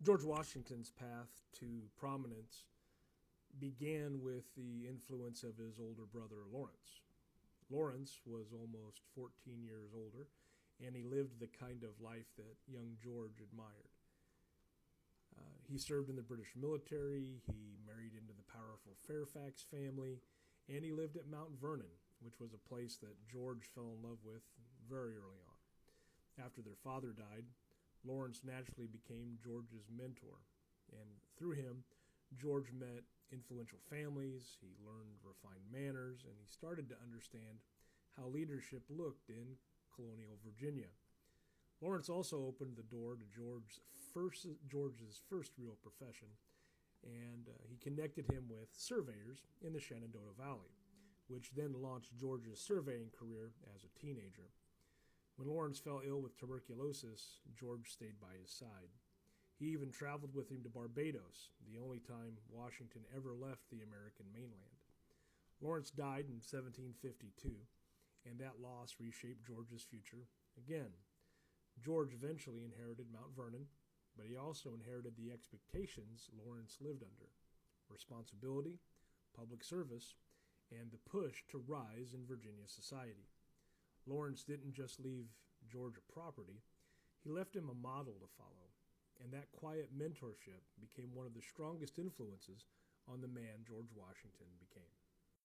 George Washington's path to prominence began with the influence of his older brother Lawrence. Lawrence was almost 14 years older, and he lived the kind of life that young George admired. He served in the British military, he married into the powerful Fairfax family, and he lived at Mount Vernon, which was a place that George fell in love with very early on. After their father died, Lawrence naturally became George's mentor, and through him, George met influential families, he learned refined manners, and he started to understand how leadership looked in colonial Virginia. Lawrence also opened the door to George's first real profession, and he connected him with surveyors in the Shenandoah Valley, which then launched George's surveying career as a teenager. When Lawrence fell ill with tuberculosis, George stayed by his side. He even traveled with him to Barbados, the only time Washington ever left the American mainland. Lawrence died in 1752, and that loss reshaped George's future again. George eventually inherited Mount Vernon, but he also inherited the expectations Lawrence lived under: responsibility, public service, and the push to rise in Virginia society. Lawrence didn't just leave George a property, he left him a model to follow, and that quiet mentorship became one of the strongest influences on the man George Washington became.